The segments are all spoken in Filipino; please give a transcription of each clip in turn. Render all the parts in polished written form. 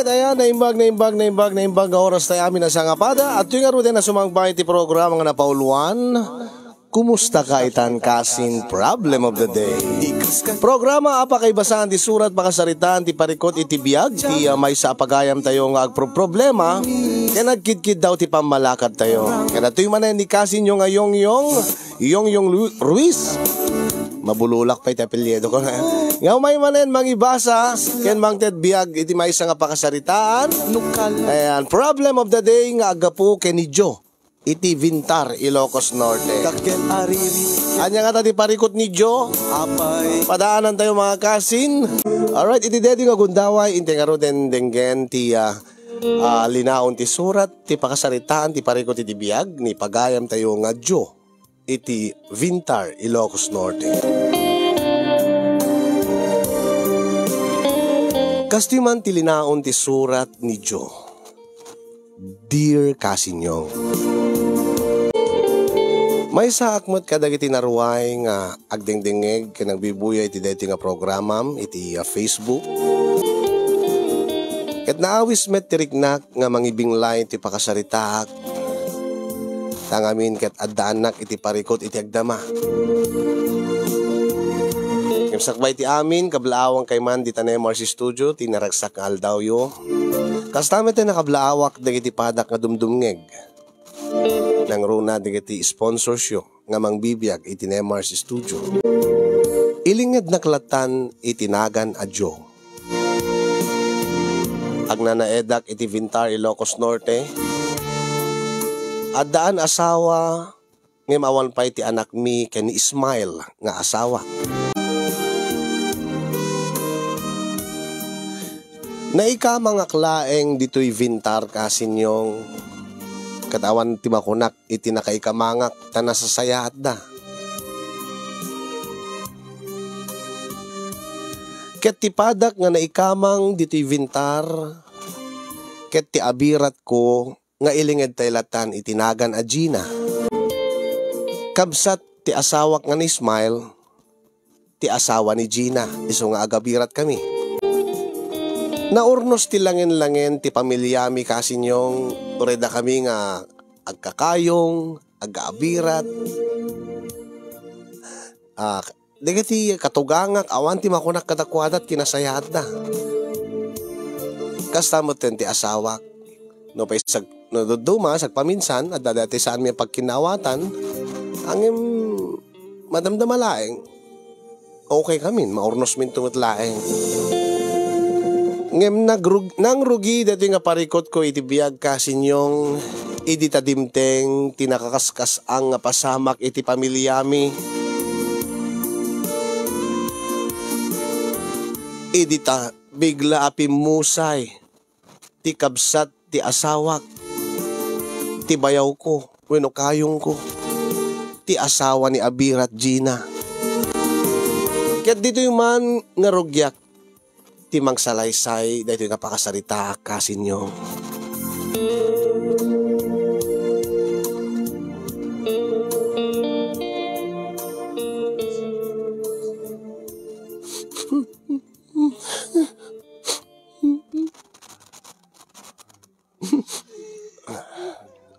Alright, ayan, naimbag nga oras tayo amin na sa ngapada. At yung nga rin na sumangbay ti programa nga napauluan. Kumusta ka itan kasin problem of the day? Programa apa kay basahan ti surat makasaritaan ti parikot iti biyag ti may sa pagayam tayo nga problema. Kaya nagkidkid daw ti pamalakad tayo. Kaya natu'y manan ni kasin yung yung Ruiz. Mabululak pa iti apelyedo ko na. Ngaw may manen mangibasa ken mangted biag iti may nga pakasaritaan. Ayan, problem of the day nga agapu ken ni Joe. Iti Vintar, Ilocos Norte. Anya nga tati parikot ni Joe. Padaanan tayo mga kasin. Alright, iti dedi nga gundaway. Inte nga ro denggen ti linaon ti surat. Ti pakasaritaan, ti parikot iti biag. Ni pagayam tayo nga Joe. Iti Vintar, Ilocos Norte. Kastiman ti linaon ti surat ni Joe. Dear Kasinyong, may sa akmat kadagiti naruay nga agdengdengeg ken nagbibuya iti daytoy nga programam iti Facebook. Ket naawis met tiriknak nga mangibinglay iti pakasaritaak. Tangamin ket addaanak iti parikot iti agdama. Sakbay ti amin kablaawang kay man di tanem RC Studio tinaragsak nga aldawyo. Kastamet na nakablaawak dagiti padak nga dumdumngeg. Nang runa dagiti sponsorsyo nga mangbibiyag iti Nemars Studio. Ilinged naklatan itinagan adyo. Agnanaedak iti Vintar Ilocos Norte. Addaan asawa ngem awan pa iti anak mi ken Ismail nga asawa. Naika mga klaeng dito'y Vintar kasinyong katawan ti makunak iti nakaikamangak ta nasasayaat da. Ket ti padak nga naikamang dito'y Vintar ket ti abirat ko nga ilinged taylatan itinagan a Gina. Kabsat ti asawak nga ni Ismail ti asawa ni Gina iso nga agabirat kami. Naurnos ti langin-langin ti pamilyami kasinyong ureda kami nga agkakayong, agkaabirat. Dagiti katugangak awan ti makunak katakwadat kinasayat na. Kastamot ti asawak. No pa isag no duduma sagpaminsan at dati saan may pagkinawatan angim madamdamalaeng okay kami maurnos min tumitlaeng. Ngem nang rugi dati nga parikot ko iti biyag kasinyong iti tadimteng tinakakaskas ang nga pasamak iti pamilyami. Iti ta bigla api musay ti kabsat ti asawak ti bayaw ko wenno kayong ko ti asawa ni Abirat Gina. Ket dito yung man nga rugyak ti mangsalaysay dahito nga pakasarita kasinyo.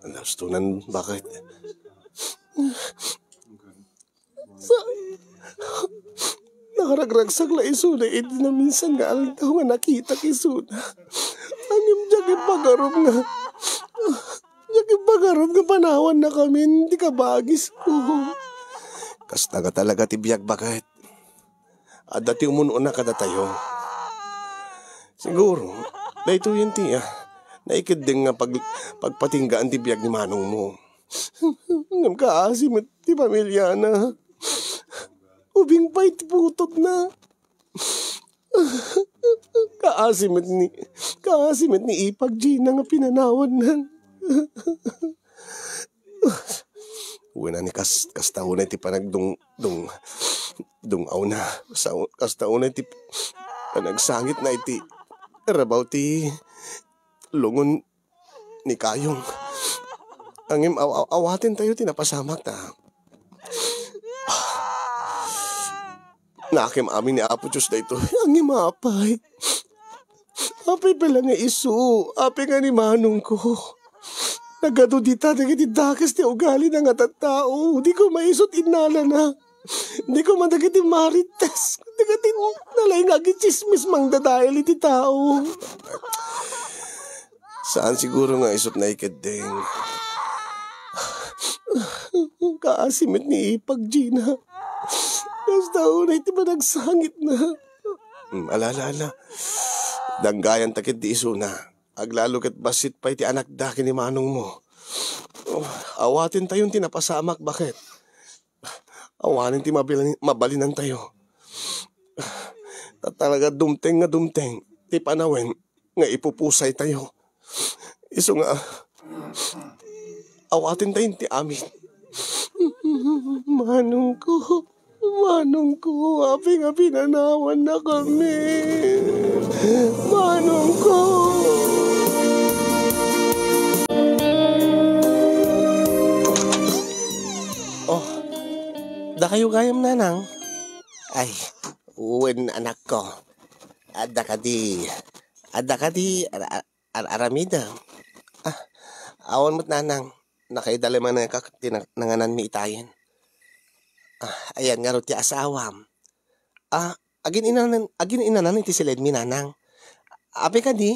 Nastunan bakit? Nakaragragsak la isuna iti na minsan nga aldaw nga nakita kisuna. Angim jagin pagarom nga panawan na kami hindi ka bagis ko. Kasta nga talaga ti biyag bakit? Dati umuno na kada tayo. Siguro, dahito yun tiya. Naikid din nga pagpatinggaan ti biyag ni manong mo. Ngam kaasim at ti pamilya na. Ubing pa'y tiputot na. Kaasimat ni Ipag Gina nga pinanawan nan. Uwi na ni kastaunay ti panagdung aw na. Kastaunay ti panagsangit na iti rabaw ti lungon ni Kayong. Angim awatin tayo tinapasamak na. Nakim amin ni Apo Diyos na ito. Angim apay. Apay pala nga isu. Apay nga ni manong ko. Nagado dita, nagitidakas ti ugali na nga tattao. Di ko maisot inala na. Di ko madagiti marites. Di nalay nga chismis mang dadayal iti tao. Saan siguro nga isot na ikadeng? Kaasimit ni Ipag, Gina. Basta unay ti ba nagsangit na. Ala. Danggayan takit di iso na. Aglalo ket basit pa iti anak daki ni manong mo. Awatin tayong tinapasamak, bakit? Awanin ti mabalinan tayo. Talaga dumteng nga dumteng. Ti panawen nga ipupusay tayo. Iso nga, awatin tayong ti amin. Manong ko, api nga pinanawan na kami. Manong ko. Oh, da kayo gayam nanang? Ay, uwen anak ko. Ada ka di aramida. Awan mo't nanang. Nakaidala man na nanganan mi itayin. Ayan nga ro ti asawam. Agin inanan iti silid mi nanang. Ape ka di?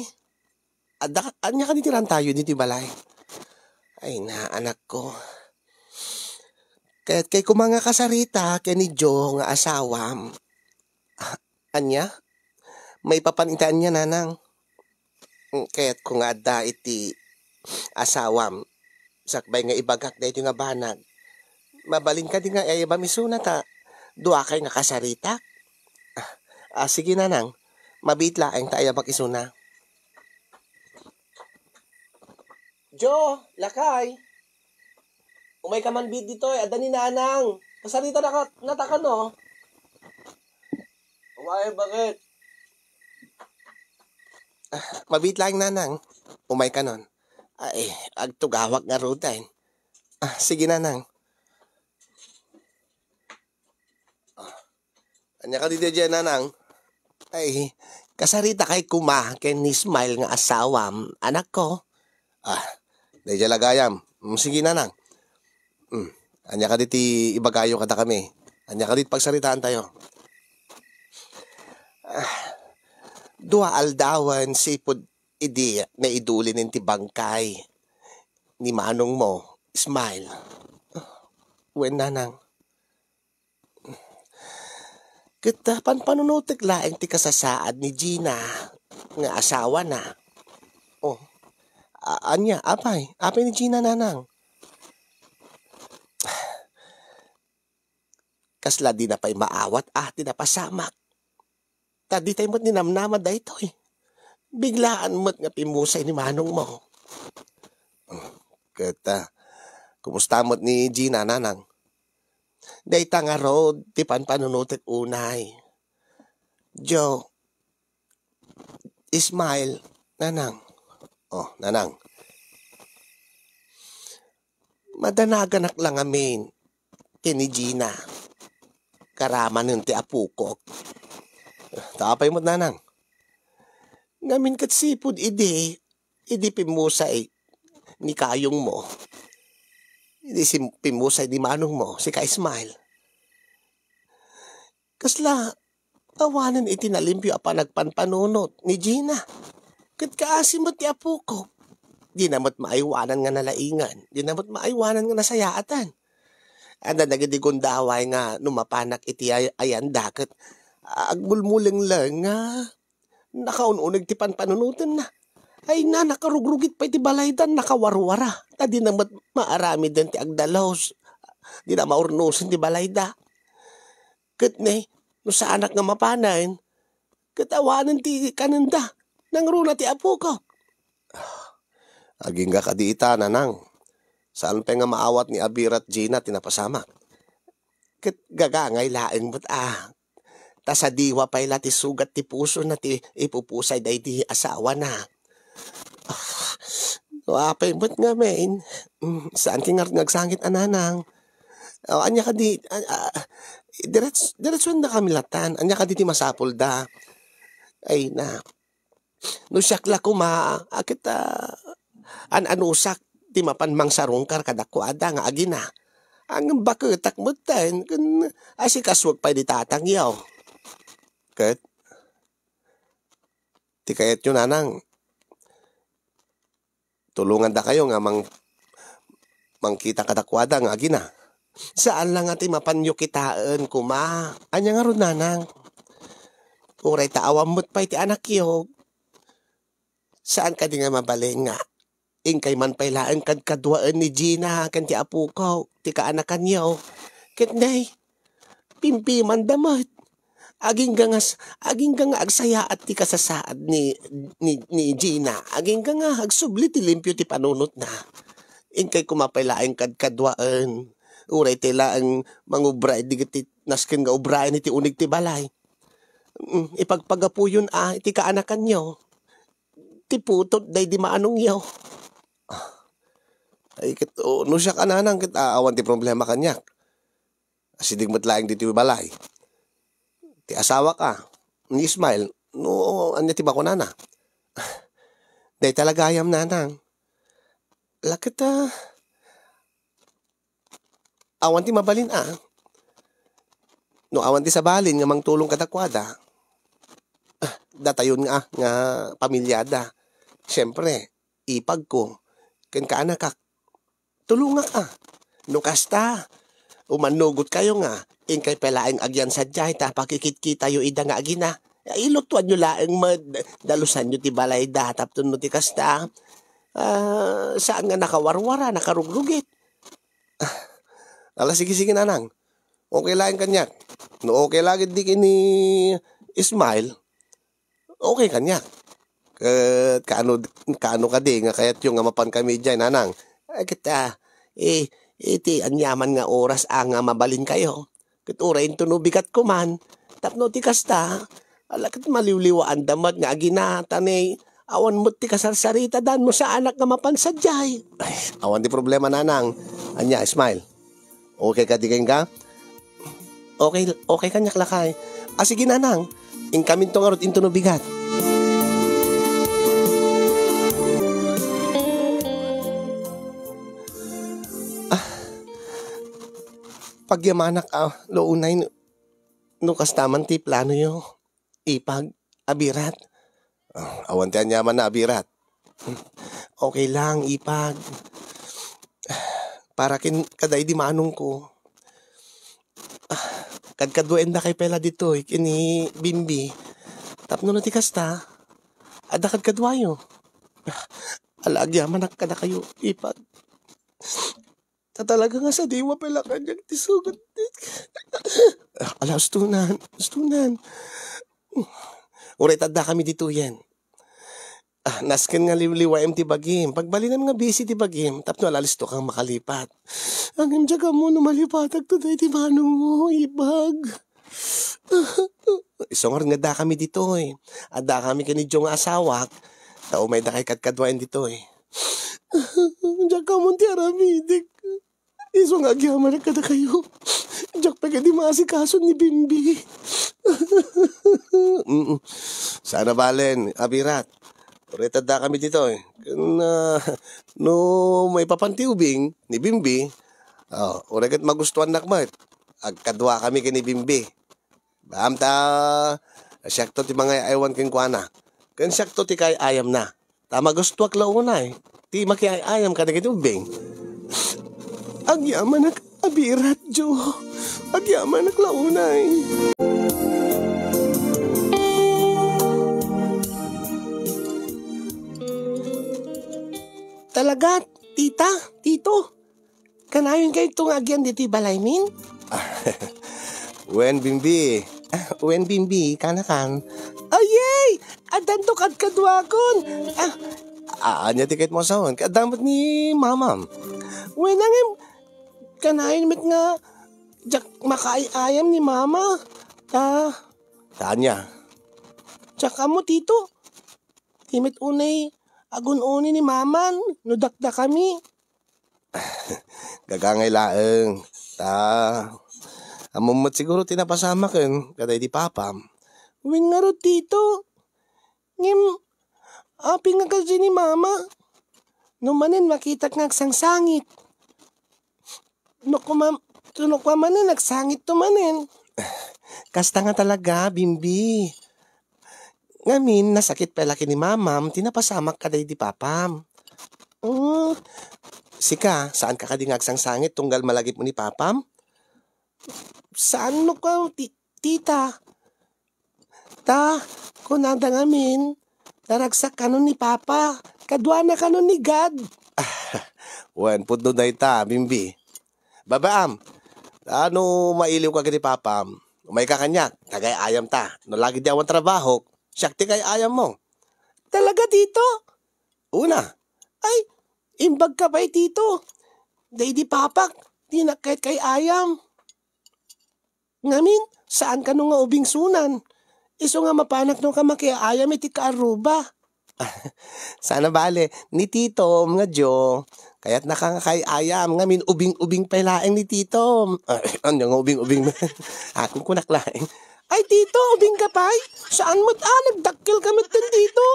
Anya ka di tiran tayo diti balay. Ay na anak ko. Kaya't kay kumanga kasarita kay ni Jo nga asawam. Anya? May papanintaan niya nanang. Kaya't kung ada iti asawam. Sakbay nga ibagak na ito nga banag. Mabalin ka di nga ay bamisuna ta. Dua kay nga kasarita. Sige nanang. Mabitla ang tayo bakisuna. Jo, lakay. Umay ka man bid dito ada ni nanang. Kasarita nataka no. Umay bakit? Mabitla ang nanang. Umay ka nun. Ay, agtugawak nga rutain. Sige nanang. Anya ka dito dyan nanang? Ay, kasarita kay kuma, kay ni Smile nga asawam, anak ko. Dahil dyan lagayam. Sige nanang. Anya ka dito ibagayo kada kami. Anya ka dito pagsaritaan tayo. Dua aldawan sipod idi na idulin ng tibangkay ni manong mo, Smile. Wen nanang. Kita panunutik laeng ti kasasaad ni Gina nga asawa na. Anya, apay ni Gina nanang. Kasla di na pa'y maawat di na pasamak. Tadi tayo mo't ninamnama da ito eh. Biglaan mo't nga pimusay ni manong mo. Kata, kumusta mo't ni Gina nanang? Dayta nga road, ti panunutik unay. Jo, Smile, nanang. Nanang. Madanaganak lang amin, kini Gina. Karaman yung ti apukok. Tapay mo't nanang. Ngamin kat sipod idi pimusay ni kayong mo. Hindi si pimusay ni manong mo, si Kay Smile. Kasla, awanan itinalimpyo apa nagpanpanunot ni Gina. Kat kaasim mo't ti apo ko. Di na mo't maaywanan nga nalaingan. Di na mo't maaywanan nga nasayaatan. Anda nagidigundaway nga numapanak iti ayan dakat. Agbulmuling lang nga. Nakaununag ti panpanunutan na. Ay na, nakarugrugit pa iti balaydan, nakawarwara. Di na maarami din ti agdalos. Di na maurnusin ti balayda. Kat ne, no sa anak nga mapanain, katawanan ti kananda, nang runa ti apo ko. Aging ka kadiita, nanang. Saan pa nga maawat ni Abir at Gina tinapasama? Kat gagangay laeng mo't ta sa diwa pa'y lati sugat ti puso na ti ipupusay day ti asawa na. Apay mo't nga main. Saan ki nga nagsangit ananang? Anya ka di, diretsuan na kami latan. Anya ka di ti masapol da. Ay na, No siyakla kuma, akit anusak, ti mapanmang sarungkar kadakwada nga agina. Ang bakutak mo tayo, kun asikaswag pa di tatangyaw. Kat, ti kayat yun nanang, tulungan da kayo nga mangkita kadakwada nga agina. Saan lang ati mapanyo kitaan kuma? Anya nga ron nanang. Uray taawam mo't pa iti anak yo. Saan ka di nga mabaling nga? Ingkay man pailaan kad kadwaan ni Gina kan ti apu ko. Ti kaanakan yo. Kitnay, pimpi man damot. Aging nga agsaya at ti kasasaad ni Gina. Aging nga agsubli ti limpyo ti panunot na. Ingkay kumapailaan kad kadwaan. Uray tila ang mangubra digiti nasken nga ubrayan iti unig ti balay. Ipagpagapu yun iti kaanakan nyo. Ti putot day di maanong yaw. Ay kito, no siya kananang awan ti problema kanyak. Asidigmat laing diti balay. Ti asawa ka, ni Ismail, no anya ti bako nana. Day talaga ayam nanang. Lakit awan ti mabalin No awan ti sabalin nga mangtulong kadakwada. Datayon nga pamilyada. Siyempre, ipag ko. Ken kaanakak. Tulunga ka. No kasta. Umanugot kayo nga. Ingkay pelaing agyan sadyay. Pakikit-kita yo ida nga agina. Ilutuan nyo laeng dalusan nyo ti balay datap no ti kasta. Saan nga nakawarwara, nakarugrugit. Sige nanang. Okay lang kanyak. No okay lagi di kini Ismail. Okay kanyak. Kaano ka di nga kayat yung mapan kami dyan nanang. Kita iti anyaman nga oras nga mabalin kayo. Kiturain tunubigat ko man. Tapno ti kasta. Alakit maliwliwaan damat nga aginatanay. Awan mo ti kasarsarita dan mo sa anak nga mapansadyay. Ay, awan di problema nanang. Anya, Ismail. Okay ka di ka? Okay kanyak lakay. Sige nanang. Ingkamin to nga rot into no bigat. Pagyamanak lounay no kastaman ti plano yo. Ipag, abirat. Awan ti anyaman na abirat. Okay lang, ipag. Para kaday di manong ko. Kadkadwain na kay pela dito kini Bimbi. Tapno na ti kasta. Ada kadkadwayo. Alagyaman kada kayo ipag. Talaga nga sa diwa pala kanyang tisugot. Ustunan. Uray tada kami dito yan. Nasken nga liwliwaem ti bagim. Pagbalinan nga busy ti bagim. Tapno alalisto kang makalipat. Ang imjaga mo na malipatag to day ti manong mo, ibag. Isongar nga da kami dito Ada kami kanidyo nga asawak. Tao may da kay kadkadwain dito Diyak mo ti aramidik. Iso nga agyaman kada kayo. Diyak pa di maasikaso ni Bimbi. Sana balen, abirat. Uretada da kami dito no may papantiubing ni Bimbi. Uregat magustuhan nakmat. Agkadwa kami kini Bimbi. Baam ta syakto ti mga aywan ken kuana. Ken syakto ti kay ayam na. Ta magustuak launay. Ti makiayam kada kiti ubing. Agyaman nak abirat jo. Agyaman nak launay. Talaga, tita, tito. Kanayon kayo itong agyan dito balay min? Wen Bimbi, kanakan. Ayay! Adan to kadkadwakon. Anya tiket mo sawon, kadamot ni mamam. Wen nangim, kanayon mit nga, jak makaayam ni mama. Tanya. Tsaka mo, tito. Timit unay, agun-uni ni maman, nudakda kami. Gagangay laeng. Amumot siguro tinapasama ken kaday di papam. Win nga ro tito. Ngim, Api nga kasi ni mama. Numanin makita nga sangsangit. No kumanin nagsangit tumanin. Kasta nga talaga, Bimbi. Ngamin, nasakit pala ni mamam, tinapasamak ka day di papam. Sika, saan ka kadingag sangsangit tunggal malagip mo ni papam? Saan no ka, tita? Ta, kunada ngamin, naragsak ka nun ni papa, kadwa na ka nun ni God. Wen, pudno na ita, Bimbi. Babaam, ano mailiw ka ni papam? Umay ka kanyak, tagay ayam ta. No lagi di awan trabaho, syakti kay ayam mo. Talaga dito? Una, ay, imbag ka pa'y tito. Day di papak, di nakait kay ayam. Ngamin, saan ka nung nga ubing sunan? Iso nga mapanak nung ka makiayam iti kaaruba. Sana bale, ni tito nga jo, kaya't nakangakay ayam ngamin ubing-ubing pailaeng ni tito. Ano nga ubing-ubing? Akong kunaklaeng. Ay tito, ubing ka pa'y? Saan mo't nagdakil kami din dito?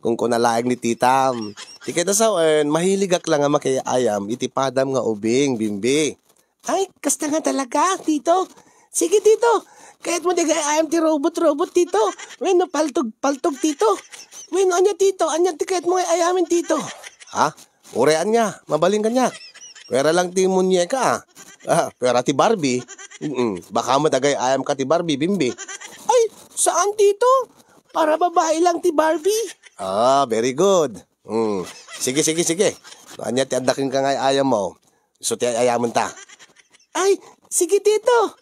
Kung kunalaeng ni titam. Di kita sawen, mahiligak lang nga makiayam, itipadam nga ubing, Bimbi. Ay, kasta nga talaga, tito. Sige, tito. Kaya't mo digay ayam ti robot-robot, tito. Weno, paltog, tito. Weno, anya, tito. Anya, kaya't mo ayamin, tito. Ha? Urean niya. Mabaling ka niya. Pera lang ti munyeka, pera ti Barbie. Baka madagay ayam ka ti Barbie, Bimbi. Ay, saan, tito? Para babae lang ti Barbie. Very good. Sige. Anya, ti andakin ka nga ayam mo. So, ti ayaman ta. Ay, sige tito.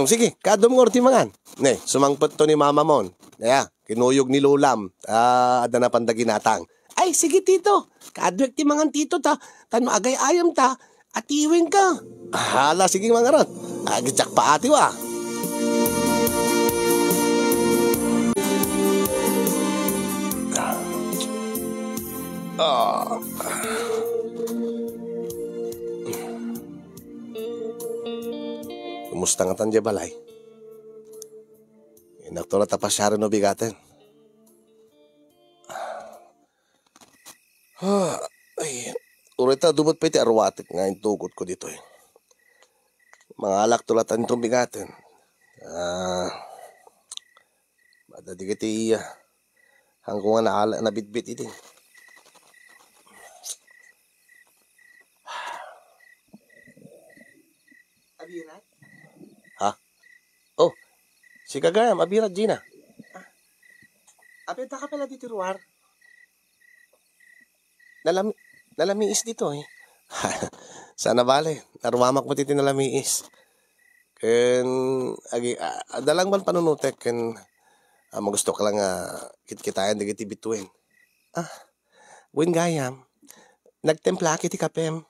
Sige, kadom ngor ti mangan. Ne, sumangpot to ni mama mon. Kaya, kinuyog ni lulam. Ada na pandaginatang. Ay, sige tito. Kadwek ti mangan tito ta. Tan maagay ayam ta. Atiwin ka. Hala, sige mga ron. Agitsak pa ati wa. Kumusta nga tanja balay? Inaktura tapasyaro no bigaten. Ay, urita dumot pa iti arwatik nga yung tugot ko dito eh. Mga alak tulatan itong bigaten. Madadi kiti hanggang nga nabitbit iti. Abirat? Ha? Oh, si Kagayam, abirat, Gina. Abenta ka pala dito, Ruar. Nalamiis dito eh. Sana bale, narumamak mo titi nalamiis. Ken, dalang man panunutek, ken, magusto ka lang kitkitayan di kiti bituin. Win Gayam, nagtempla kiti kapem.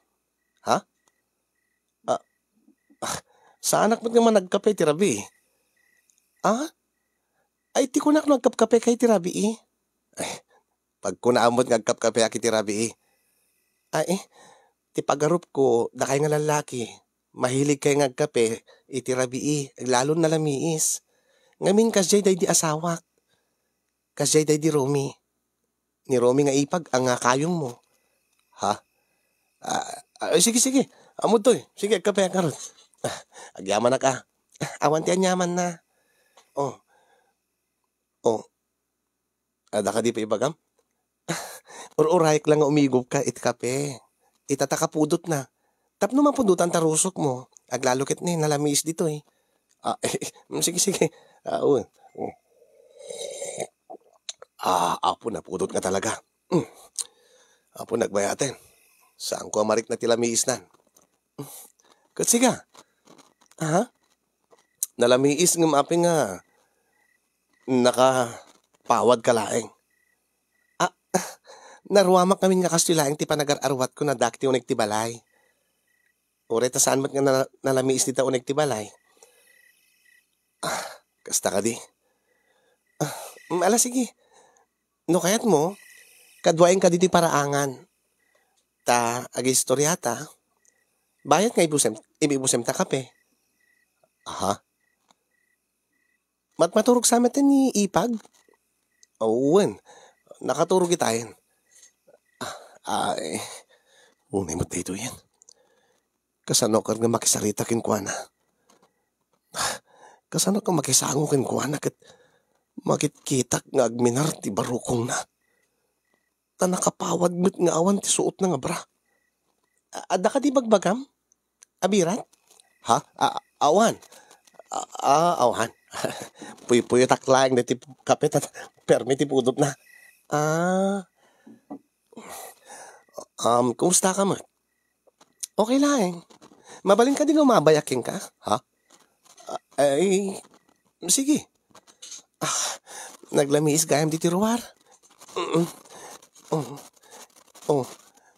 Ha? Sa anak mo naman nagkape ti Rabi? Ay, ti kunak nagkapkape kay ti Rabi eh. Ay, pag kunaamot nagkapkape aki ti Rabi eh. Ay, ti pagarup ko, dakay nga lalaki, mahilig kay nagkape, iti Rabi eh, lalo na lamiis. Ngamin kasjay day di asawak. Kasjay day di Romy. Ni Romy nga ipag, ang kayong mo. Ha? Sige. Amod to eh. Sige, kape ang karot. Agyaman na ka. Awan ti anyaman na. Oh. Ada ka di pa ibagam? Urayek lang nga umigop ka iti kape. Itatakapudot na. Tapno mapundutan tarusok mo. Aglalukit ni nalamiis dito eh. Sige. Apo na pudot nga talaga. Apo nagbayaten. Saan ko amarik na tilamiis na? Katsiga. Nalamiis ng aping nga nakapawad ka laeng. Naruamak namin nga kastilaeng ti panagar-arwat ko na dakti unig ti balay. Ure ta saan mat nga nalamiis dita unig ti balay. Kasta ka di. Sige. No kayat mo, kadwaing ka diti paraangan. Ta agistoryata. Bayat nga ibusem ta kape. Maturog sa amin ni Ipag? Owen, nakaturog itayin. Ay, unay mo dito yan. Kasano ka nga makisarita kinkwana? Kasano ka makisango kinkwana kat makitkitak nga agminar ti barukong na. Ta nakapawad mo't nga awan ti suot na nga bra. Ada ka di bagbagam? Abirat? Ha? Awan? Awan. Puy-puyo taklang na ti kapit at permi ti pudot na. Kumusta ka mo? Okay lang. Mabalin ka din umabayakin ka? Ha? Ay, sige. Naglamiis gayam di tiruar.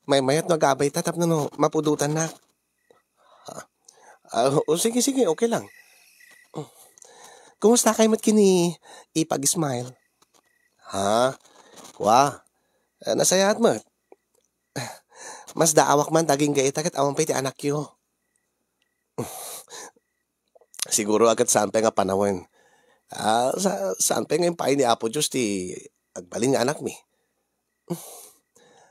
May mayat nagabay tatap na no, mapudutan na. Sige, okay lang. Kumusta kayo mat kini Ipag-Smile? Ha? Kwa? Nasayat mo. Mas daawak man taging gaita kat awang piti anak yo. Siguro agad sampe nga panawin. Sampe nga yung pain ni Apo Diyos ti agbaling nga anak mi.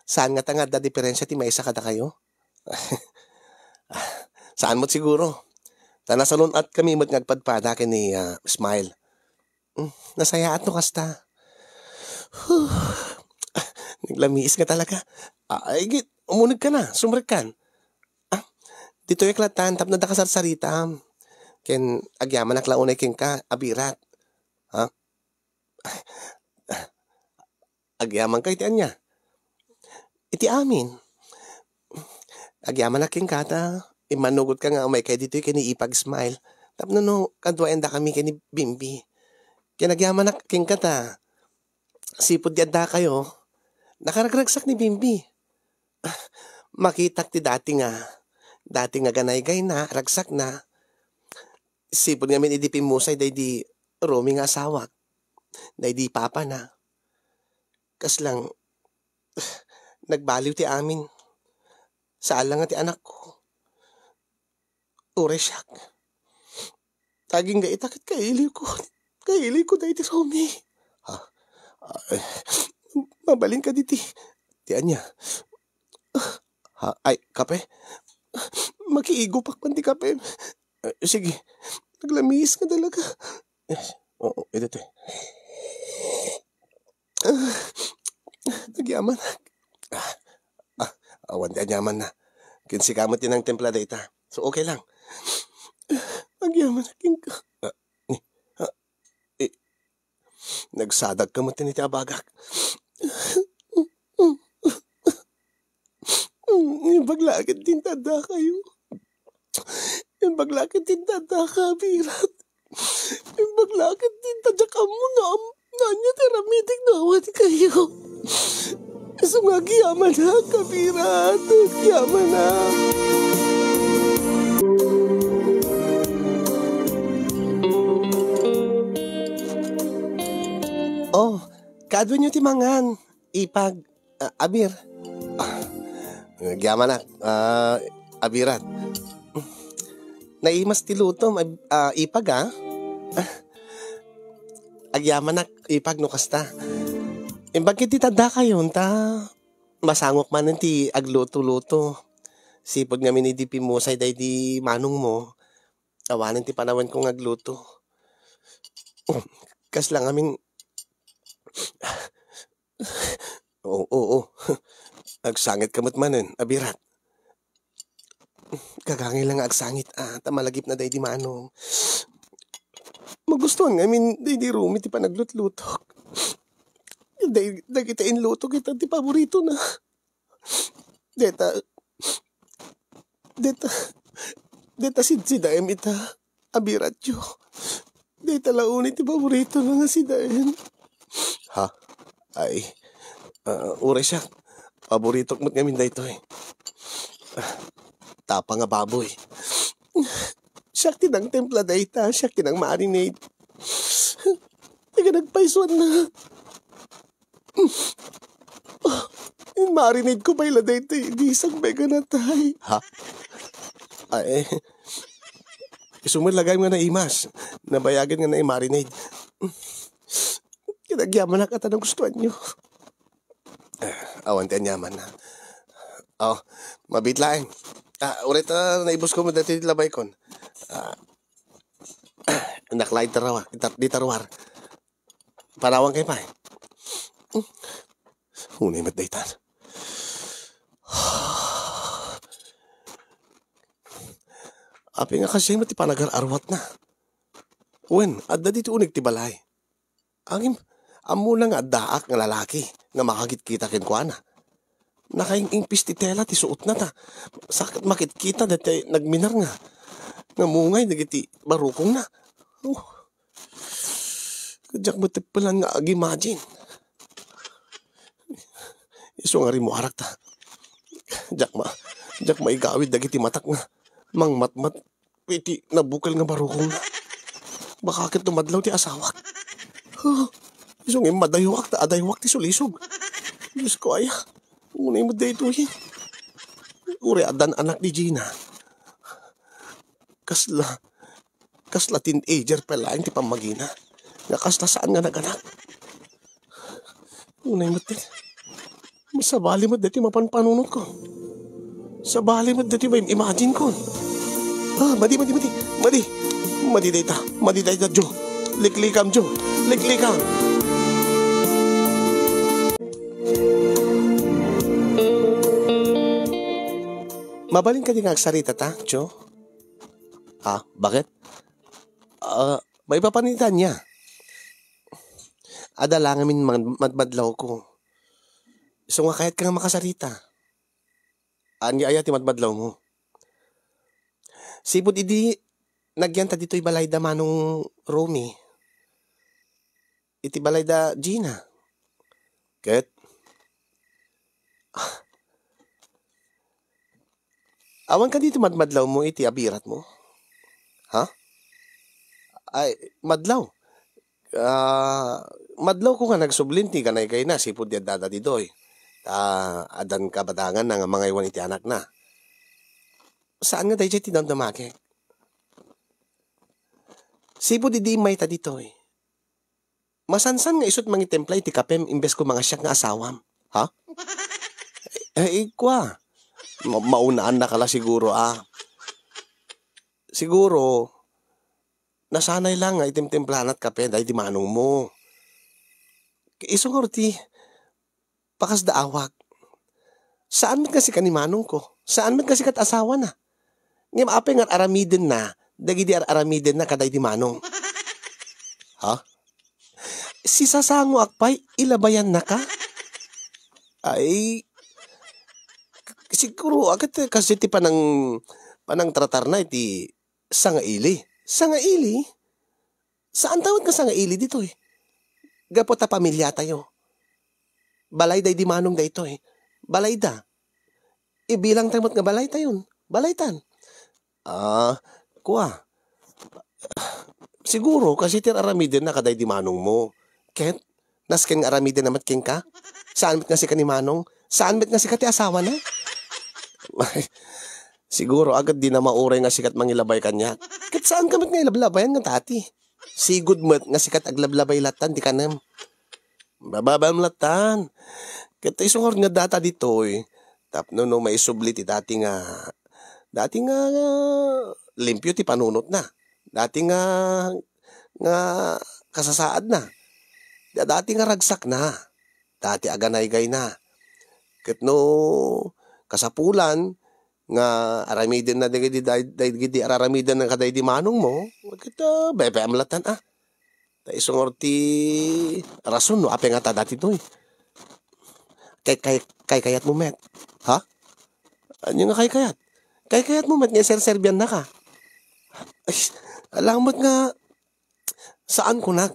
Saan nga tanga da diferensya ti may isa kada kayo? Saan mo't siguro? Tanasalon at kami mo't ngagpadpada kini Smile. Nasayaat no kasta. Naglamiis ka talaga. Ay, umunog ka na, sumrek kan. Dito yung klatan, tap na dakasarsarita. Ken, agyaman na klaunay king ka, abirat. Ha? Agyaman ka, itian niya. Iti amin. Agyaman na king kata, imanugot ka nga, umay kay dito yung kini Ipag-Smile. Tap no, kadwaen da kami kini Bimbi. Kaya nagyaman na king kata, sipod yada kayo, nakaragragsak ni Bimbi. Makitak ti dati nga ganay-gay na, ragsak na. Sipod nga min idipin musay, day di roaming nga asawak. Day di papa na. Kas lang, nagbaliw ti amin. Saan lang nga ti anak ko. Ure siyak. Taging ga itakit kailiw ko. Kailiw ko day ti Romy. Ha? Mabalin ka diti. Tiyan niya. Ha? Ay, kape? Makiigupak man di kape. Sige. Naglamis ka talaga. Oo, ito to. Nagyaman. Awan di anyaman na. Kinsikamot din ang templa data. So okay lang. Nagyaman na king ka. Nagsadag ka mo tiniti abagak. Yung baglakit din tada kayo. Yung baglakit din tada ka, Birat. Yung baglakit din tada ka mo na nanya teramitik na awat kayo. Sumagi yaman na, Kabirat. Yaman na. Oh, kadwa nyo timangan. Ipag, Abir. Nagyaman na, Abirat. Naimas ti lutom, Ipag Agyaman na, Ipag no kasta. Bakit ti tada kayo, ta? Masangok man ti agluto-luto. Sipod nga minidipi mo say day di manong mo. Awanin ti panawan kong agluto. Kas lang aming Oo. Agsangit kamot manen, Abirat. Kagangay lang agsangit tamalagip na day di manong. Magustuhan nga, day di Rumi ti panaglutlutok. Day kita inluto kita ti paborito na. Deta si Daem ita, Abirat yo. Deta launi ti paborito na nga si Daem. Ha? Ay, ure siya. Paborito mo't ngamin da ito Tapa nga baboy. Siya tinang templa da ita. Siya tinang marinade. Tiga nagpaiswan na. Yung marinade ko pala da ito. Di isang mega na tay. Ha? Ay, Isumilagay nga na imas. Nabayagan nga na i-marinade. Kinagyaman na kata ng gustuhan nyo. Awan tayo nyaman na. Mabitlaeng. Ulit naibos ko mo dati labay kon. Naklaid tarawa. Di tarwar. Parawang kay pa eh. Unay matdaytan. Api nga kasi mati panagar arwat na. Wen, adda dito unig ti balay. Angim, amo na nga daak nga lalaki nga makagit kita kinkwana. Nakaing-ingpis ti tela ti suot na ta. Sakit makit kita dati nagminar nga. Nga mungay nagiti barukong na. Kadyak mo ti palang nga ag-imagine. Iso nga rin mo arak ta. Jak maigawid dagiti matak nga. Mang matmat. Iti nabukal nga barukong na. Baka kit tumadlaw ti asawak. Iso nga madaywak ta adaywak ti sulisog. Diyos ko ay. Unay mo dito eh. Uri adan anak ni Gina. Kasla teenager pa lang ti pamagina. Nga kasla saan nga naganak. Unay mo din. Masabali mo dati mapanpanunod ko. Sabali mo dati ba imagine ko. Madi dayta, Jo. Liklikam, Jo. Liklikam. Mabalin ka din nga agsarita ta, Jo? Bakit? May papanitan niya. Adala ngamin madmadlaw ko. So nga kahit ka nga makasarita. Anya ti madmadlaw mo. Sipod idi, nagyanta dito'y balayda manong Romy. Iti balayda Gina. Ket? Awan ka dito madmadlaw mo iti abirat mo? Ay, madlaw. Madlaw ko nga nagsublinti ka na ikay na, sipod di dada dito'y. Adan kabatangan na nga mga iwan iti anak na. Saan nga tayo tinamdamake? Sipod di may ta dito'y. Masansan nga isot mga templay ti kapem imbes ko mga siyak nga asawam. Ikwa. Maunaan na kala siguro Siguro, nasanay lang nga itim-templanat kape dahil di manong mo. Isong orti, pakas daawag. Saan man kasi ka ni manong ko? Saan man kasi kat asawa na? Ngayon ape nga aramiden na, dagi di aramiden na kaday di manong. Si sasango akpay, ilabayan na ka? Ay, siguro, agad kasi ti panang tratar na iti sangaili. Sangaili? Saan tawad ka sangaili dito eh? Gapot ta pamilya tayo. Balay day di manong da ito eh. Balay da. Ibilang tamot nga balay tayon. Balaytan. Kuha. Siguro, kasi tir aramiden na kaday di manong mo. Ket, nasken nga aramiden na matking ka? Saan met nga si ka ni manong? Saan met nga si ka ti asawa na? Siguro, agad di na mauray nga sikat mangilabay kanya. Ket saan kamit nga ilablabayan nga tati? Sigud met nga sikat aglablabay latan, di kanem. Bababam latan. Ket isungor nga data dito eh. Tapno no may subli ti dati nga limpyo ti panunot na. Dati nga kasasaad na. Dati nga ragsak na. Dati aganay-gay na. Ket no kasapulan nga aramiden na digidi araramiden ng kaday di manong mo. Kita bebe amlatan Ta isungor ti rason no ape nga ta dati to eh. Kayat mo met. Anyo nga kayat? Kayat mo met nga serbian na ka. Ay, alamat nga saan ko na?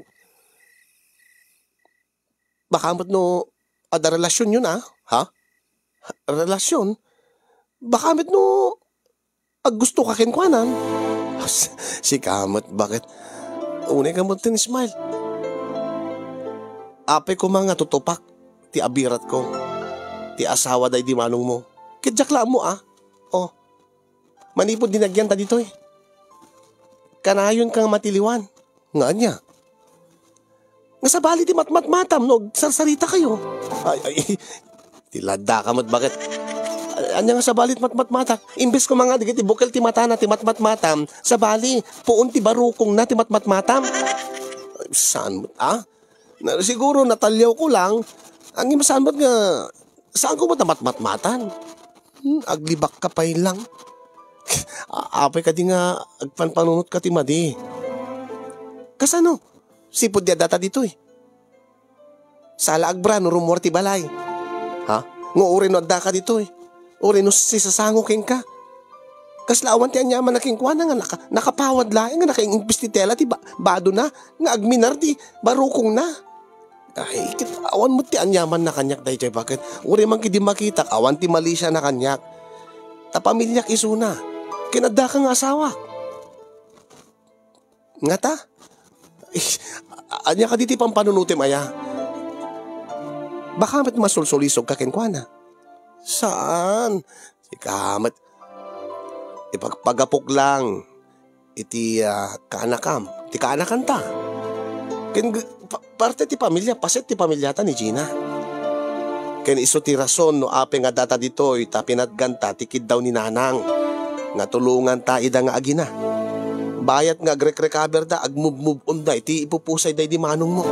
Baka mat no ada relasyon yun relasyon? Baka mat no gusto ka kinkwanan? Si kamot, bakit? Unay kamot tin smile. Ape ko mga tutupak ti abirat ko. Ti asawa day di manong mo. Kidjakla mo Manipod dinagyan ta dito eh. kanayon kang matiliwan. Nga niya. Nga sa bali ti matmatam no, sarsarita kayo. Ay, tilada ka mo't bakit? Anya nga sa balit matmatak. Imbes ko mga digiti bukal ti mata na ti matmatam, sa bali, puon ti barukong na ti matmatam. Saan mo, siguro natalyaw ko lang, ang imasan ba't nga, saan ko mo ta matmatan? Aglibak ka pa lang. Apay ka di nga, agpanpanunot ka ti madi. Kasano? Sipod dia data dito eh. Sala agbra no rumor ti balay. Ha? Ngo uri no adda ka dito eh. Uri no sisasango king ka. Kaslawan ti anya man naking kuana nga nakapawad laeng nga nakaingpis ti tela ti bado na nga agminar ti barukong na. Ay, awan mo ti anyaman na kanyak dahi chay bakit? Uri man kidi makita, awan ti mali siya na kanyak. Ta pamilyak isuna, kinada ka nga asawa. Nga ta? Anya ka diti pampanunutim aya. Baka mat masulsulisog ka kenkwana. Saan? Si kamat. Ipagpagapok lang. Iti kaanakam. Ti kaanakan ta. Parte ti pamilya, paset ti pamilyata ni Gina. Ken iso ti rason no ape nga data ditoy ta pinadganta tikid daw ni nanang. Nga tulungan ta ida nga agina. Bayat nga agrek-recover da agmove-move on da iti ipupusay da di manong mo.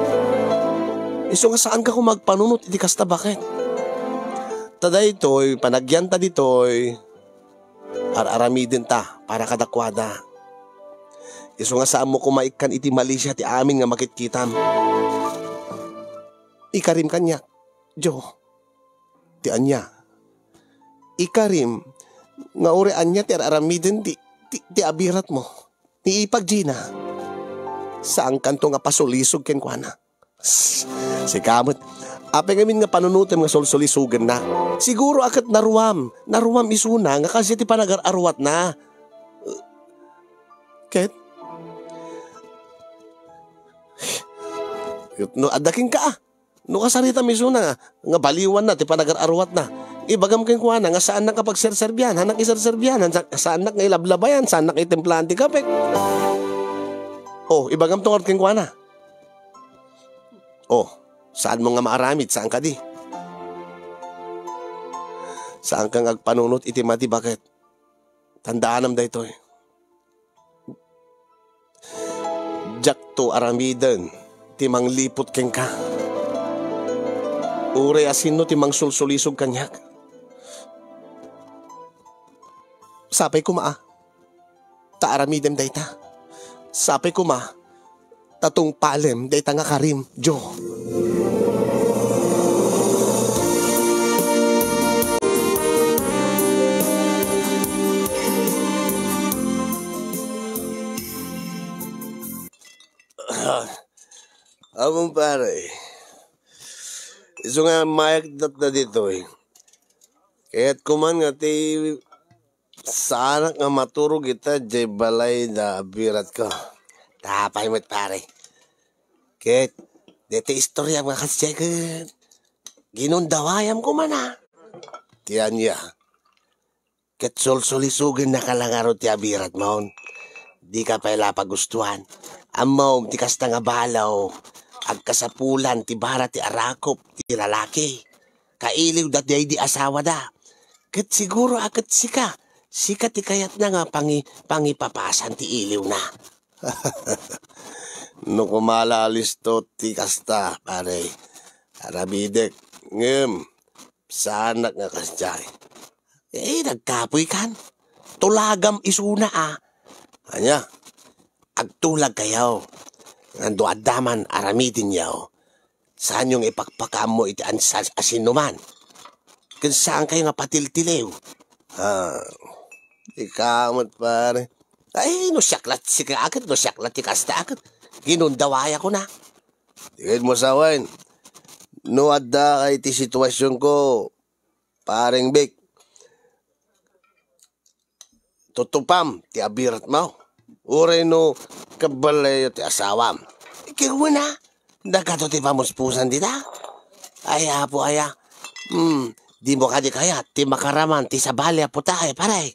Iso nga saan ka kung magpanunot iti kasta bakit? Tada ito'y panagyan ta dito'y aramidin ta para kadakwada. Iso nga saan mo kumaikan iti Malaysia ti amin nga makitkitam. Ikarim kanya, Jo, ti anya. Ikarim, nga uri anya ti aramidin ti abirat mo. Ti ipag Gina. Saan kanto nga pasulisog ken kuana? Si kamot, apay ngamin nga panunutem nga solsolisugan na. Siguro akat naruam isuna nga kasi ti panagar-arwat na. Ket? No, adaking ka no kasarita misuna nga baliwan na ti panagar-arwat na. Ibagam ken kuana nga saan na kapag serserbian, hanak iserserbian, saan nak nga ilablabayan, saan nak itemplahan ti kapek. Oh, ibagam tungod ken kuana. Oh, saan mo nga maaramid? Saan ka di? Saan kang agpanunot iti mati bakit? Tandaanam da ito eh. Jak to aramidan, timang lipot keng ka. Ure asino timang sulsulisog kanyak. Sapay kuma ta aramidem da ita. Sapay kuma tatong palem dayta nga karim, Jo. Among pare, iso nga mayagdat na dito eh. Kaya't kuman nga ti sana nga maturog ita jay balay na abirat ko. Tapay mo't pare. Ket, dito istorya mga kasyagan. Ginundawayam ko man Tiyan niya. Ket solsolisugin na kalangaro ti abirat maon. Di ka pala pagustuhan. Amaw, ti kasta nga balaw. Agkasapulan, ti bara ti arakop, ti lalaki. Kailiw dat di asawa da. Ket siguro akat sika. Sika ti kayat na nga pangipapasan ti iliw na. No kumalalis to ti kasta, pare. Arabidek, sanak nga kasjay. Nagkapoy kan. Tulagam isuna Anya, agtulag kayaw. Nando adaman aramidin yaw. Saan yung ipakpakam mo iti asinuman? Kung saan kayo nga patiltilew? Ikamot pare. Ay, no syaklat si kaakit, no syaklat ti kasta akit. Ginundawaya ko na. Tigid mo sawain. No adda kay ti sitwasyon ko, pareng Bik. Tutupam, ti abirat mo. Ure no kabalayo ti asawam. Ikaw na. Nagato ti pamuspusan dita. Aya po aya. Di mo kadi kaya ti makaraman ti sabali apo tayo paray.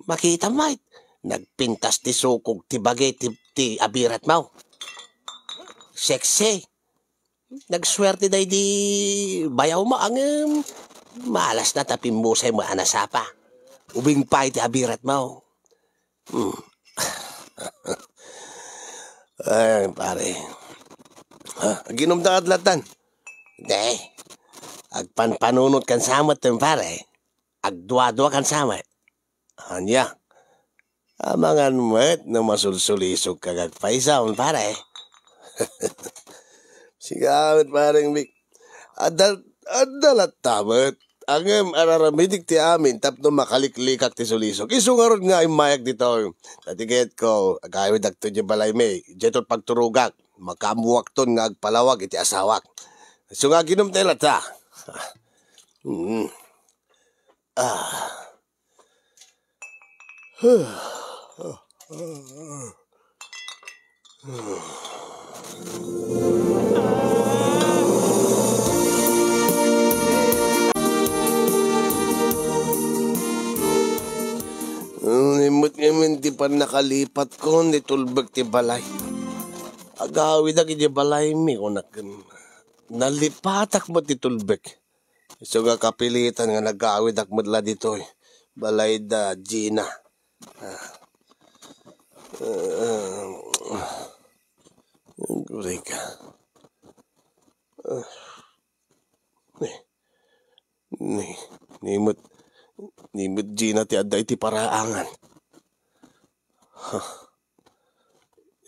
Makita mait. Nagpintas ti sukog ti bagay ti abirat mo. Sexy. Nagswerte day di bayaw mo ang malas na tapimmusay mo anasapa. Ubing pa ti abirat mo. Ay, pare. Ginom da adlatan. Hindi. Agpanpanunot kan samat tem pare. Agdwa-dwa kan samat. Hanya. Amangan met na masulsulisog kagagpaisaon pare. Sigamit pareng Vic. Adalat tamat. Ang araramidik ti amin tapno makaliklikak ti sulisog. Isungarod nga imayak dito. Natiget ko, agawid agto di balay may. Dito pagturugak. Makamuwak ton nga agpalawag iti asawak. So nga ginom telat ha. Nimot ngayon di pa nakalipat ko, di tulbag ti balay. Agawid agi di balay mi, kunak nalipatak mo ti tulbag. So nga kapilitan nga nagawid ak madla dito eh. Balay da Gina. Guray ka. Nimot Gina ti adda iti paraangan.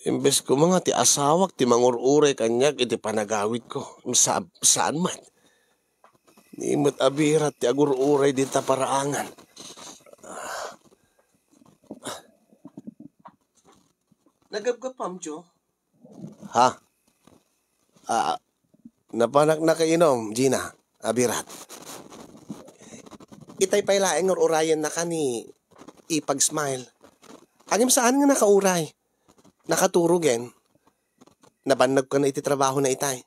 Imbes ko mga ti asawak ti mangururay kanyag iti panagawid ko. Saan man? Nimot abirat ti agururay di ta paraangan. Nagabgapam, Jo? Ha? Napanak na kainom, Gina. Abirat. Itay pa'y laeng urayan na ka ni ipag-smile. Anyam saan nga nakauray? Nakaturugin. Nabanag ko na iti trabaho na itay.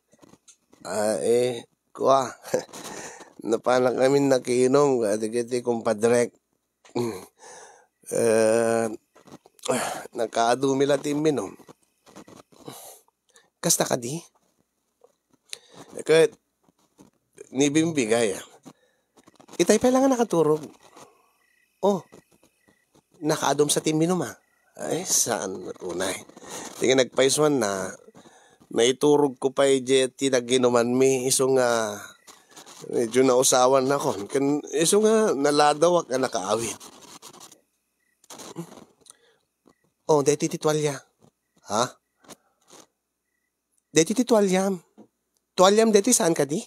Kuha. Napanak namin nakiinom. Kati kumpadrek. Nakaadumila timin. Kasta ka di? Kahit nibimbigay. Itay pa lang nakaturog. Oh, nakaadom sa timinum Ay, saan unay? Tingin nagpaiswan na naiturog ko pa jeti na ginuman mi. Iso nga medyo nausawan na ko. Iso nga naladawak na nakaawit. Oh, deti titwalya. Ha? Deti titwalyam. Twalyam deti saan ka di?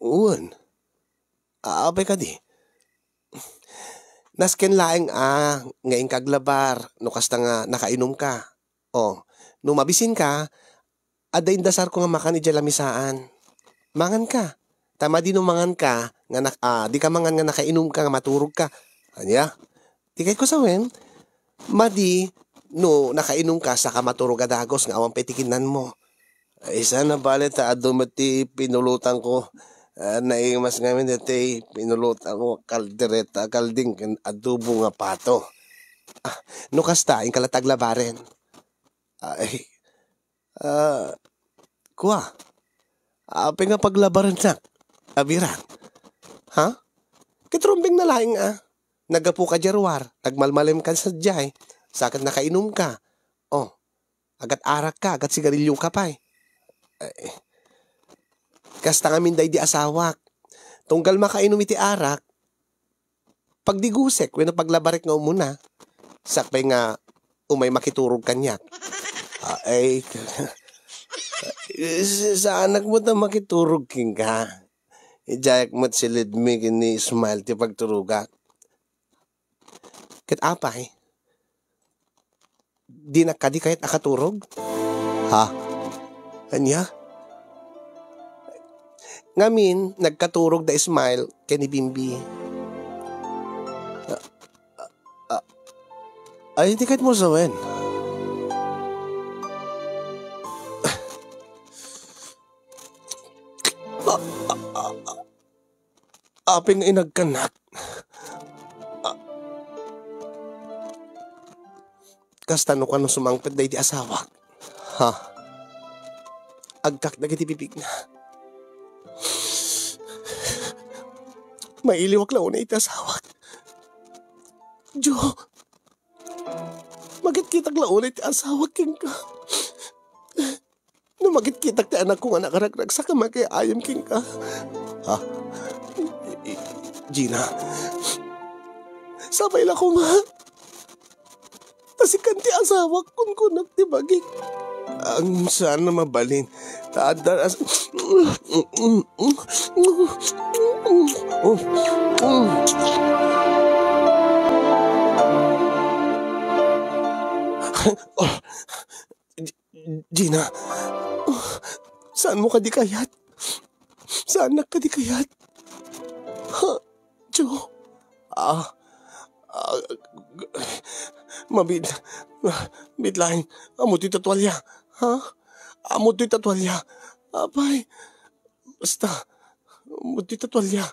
Uwan. Aabay ka di. Nasken laeng ngayon kaglabar. No kasta nga nakainom ka. Oh, no mabisin ka, aday dasar ko nga makan ijalamisaan. Mangan ka. Tama di no mangan ka, nga di ka mangan nga nakainom ka, nga maturog ka. Anya? Tikay ko sawen, madi, no nakainom ka, saka maturog adagos, nga awang petikinan mo. Isa na balit adumati pinulutan ko. Naimas ngamin dati pinulutan ko kaldereta, kalding, adobo nga pato. No kasta, yung kalataglabarin. Kuha. Apay nga paglabaran na. Abiran. Ha? Kitrumbing na laing Nagapu ka jarwar. Nagmalmalim ka sa jay. Sakat nakainom ka. Oh. Agat arak ka. Agat sigarilyo ka pa Kasta nga minday di asawak. Tunggal makainom iti arak. Pagdigusek. When paglabarek nga umuna. Sakpay nga umay makiturog kanyak. Sa anak mo na makiturog king ka. Ijayak mo't silid mi kini smile ti pagturugak. Kat apay? Di nakadi kahit akaturog? Ha? Anya? Ngamin, nagkaturog da smile kani Bimbi. Ay, di kahit mo sawen. Aping inagkanak. Kasta no ka no sumangpad day di asawa. Ha? Agkak na giti bibig na. Mailiwak lang na iti asawa. Jo, magit kitag laon iti asawa king ka. No magit kitag ti anak kong anak aragrag sa kamagay ayam king ka. Ha? Gina, sabay lang ko nga. Tasikan ti asawa kun kunak ti baging. Ang saan na mabalin. Taadaras. Gina, saan mo ka di kayat? Saan na ka di kayat? Ha? Jo? Bidlain, amo ti tatwalya. Ha? Amo ti tatwalya. Abay, basta, amo ti tatwalya.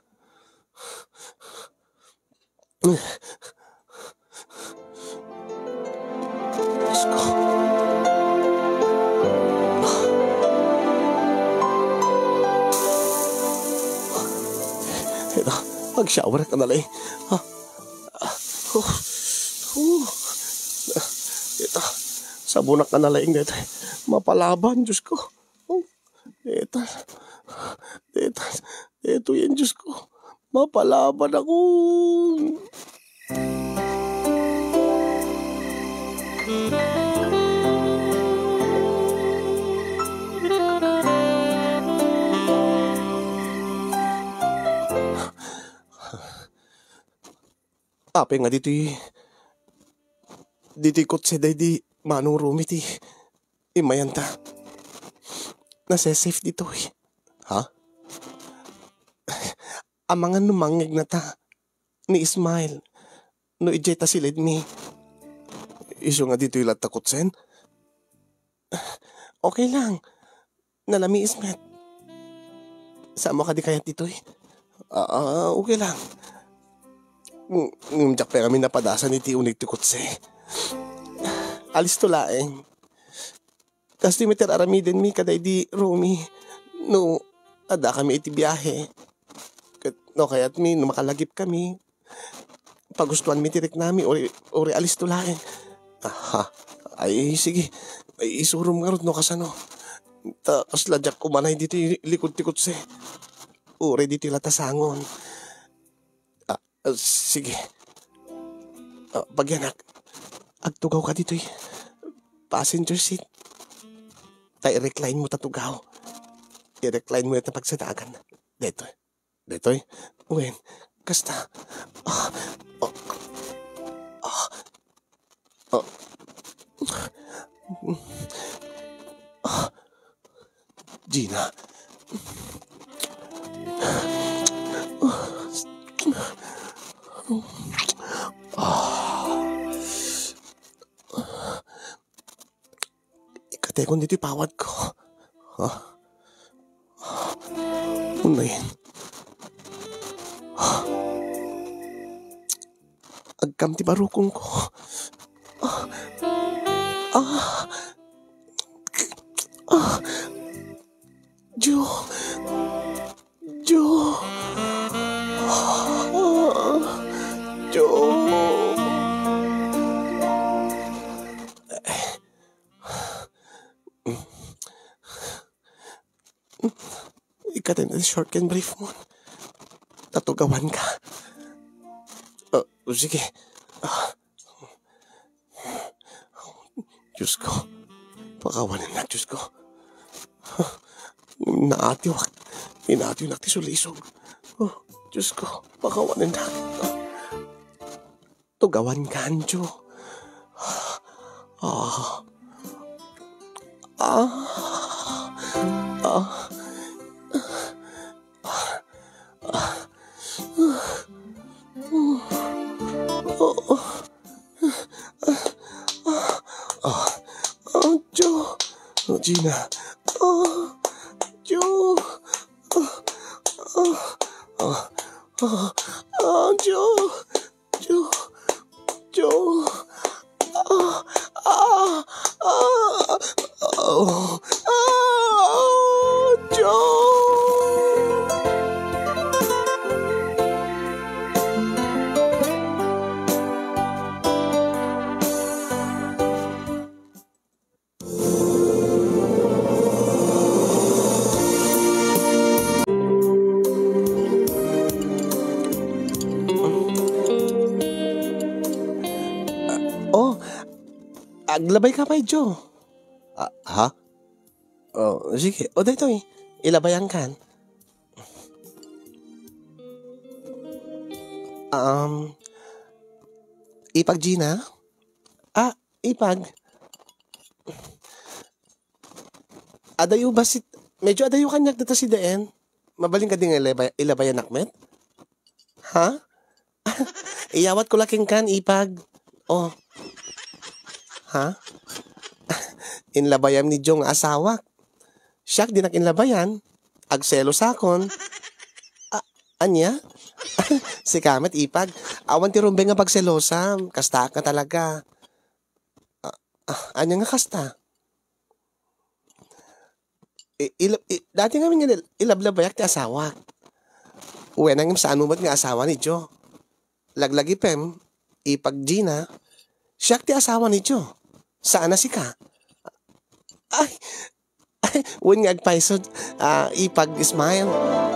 Diyos ko. Ito, mag-shower ka na lang. Ha? Ito, sabunak ka na lang dito. Mapalaban, Diyos ko. Ito yan, Diyos ko. Mapalaban ako. Ape nga dito'y kotse day di manong rumi ti imayanta. Nasa safe dito eh. Ha? Amangan numangig na ta ni Ismail no ijay ta silid mi. Iso nga dito'y lata kotsen. Okay lang. Nalami Ismet. Sama ka di kaya dito'y. Okay lang. Ngumjak pa kami napadasan iti unig ti kotse. Alis to laeng. Kas di meter aramiden mi kaday di Romy. No, ada kami iti biyahe. No, kaya't mi, no makalagip kami. Pagustuhan mi tirik nami, ori alis to laeng. Aha, ay sige. Ay isurum nga ron no kasano. Tapos ladyak kumanay dito likod ti kotse. Uri dito latasangon. Sige. Pagyanak, agtugaw ka dito eh. Passenger seat. I-recline mo tatugaw. I-recline mo ito pagsadagan. Dito eh. Uwin, kasta. Gina. Ikatekon dito pawad ko. Ano yun? Agkam ti barukong ko. Jo. Ikatin na short and brief mo. Tatugawan ka. Sige. Diyos ko. Pakawanin na, Diyos ko. Naatiwak. Inaatiw na ti sulisog. Diyos ko. Pakawanin na. Tugawan ka, Anjo. Gina. Jo. Jo. Ah, ah, oh, Joe. Oh, aglabay ka pa, Joe. Ha? Oh, sige. O, dito eh. Ilabayan kan. Ipag Gina? Ipag. Adayo ba si... Medyo adayo kanyak dito si Deen. Mabaling ka din ilabayan nakmet? Ha? Iyawat ko laking kan, Ipag. Oh. Ha? Inlabayan ni Jong asawa. Siyak din inlabayan. Agselo sakon. Anya? Si Kamet, Ipag. Awan ti rumbe nga pagselosa. Kasta ka talaga. Anya nga kasta? Dati nga nga ilablabayak ti asawa. Uwe nang saan mo nga asawa ni Jo. Laglagi Pem, Ipag Gina. Siyak ti asawa ni Jo. Saan na si ka? Ay, wun nga agpaisod, Ipag Ismail.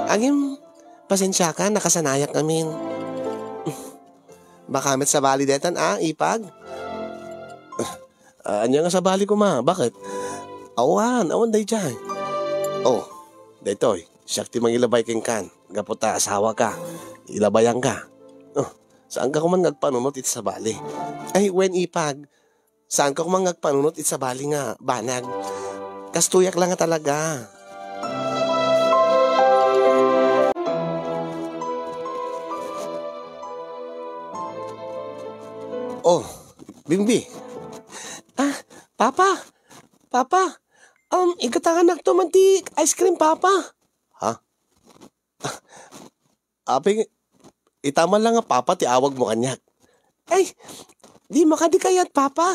Agim, pasensya ka, nakasanayak namin. Bakamit sa bali detan, Ipag? Anya nga sa bali ko ma, bakit? Awan day dyan. Oh, daytoy, siyak ti mangilabay king kan. Gaputa, asawa ka, ilabayan ka. Oh, saan ka kuman ngagpanunot iti sa bali? Ay, when Ipag, saan ka kuman ngagpanunot iti sa bali nga, banag? Kastuyak lang nga talaga. Oh, Bimbi. Papa, ikatanganak to man ti ice cream, Papa. Ha? Aping, itaman lang nga, Papa, ti awag mo kanyak. Ay, di makadikayat, Papa.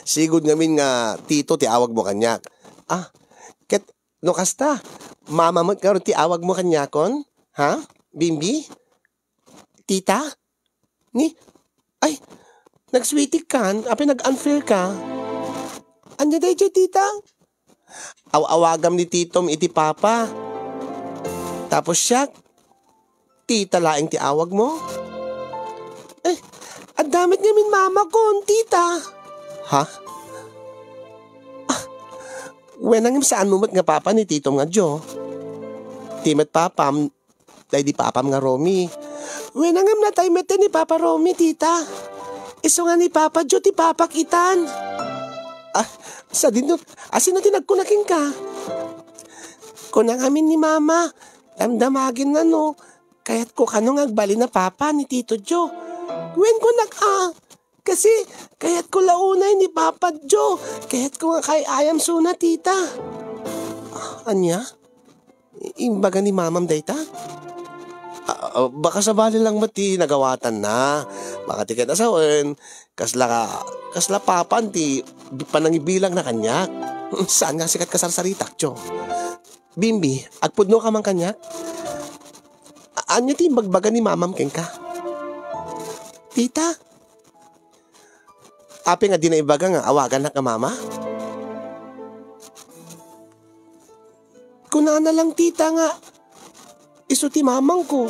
Sigod ngamin nga, tito, ti awag mo kanyak. Ket, no kasta, mama mo karon ti awag mo kanyakon? Ha? Bimbi? Tita? Ay, nagswitik kan, api nag-unfair ka. Anya day dyan, tita? Awagam ni titom iti papa. Tapos siya, tita laing ti awag mo? Ang damit niya min mama ko, tita. Ha? Wenang saan mo nga papa ni titom nga Jo? Timet papam, day di papam nga Romy. Wenangam na tayo mete ni Papa Romy, tita. Iso nga ni Papa Jo, ti Papa Kitan. Sino tinagkunakin ka? Kunang amin ni Mama. Damdamagin na no. Kaya't ko kanong agbali na Papa ni Tito Jo. Wen ko kasi kaya't ko launay ni Papa Jo. Kaya't ko nga kay ayam suna, tita. Anya? Imbaga ni Mamam dayta? Baka sa bali lang mati nagawatan na. Baka ti kanasawan. Kasla papan ti panangibilang na kanyak. Saan nga sikat kasarsaritak, Jo? Bimbi, agpudno ka man kanyak? Anya ti magbaga ni mamam keng ka? Tita? Api nga di na ibaga nga awagan na ka mama? Kunana lang tita nga. Iso ti mamang ko.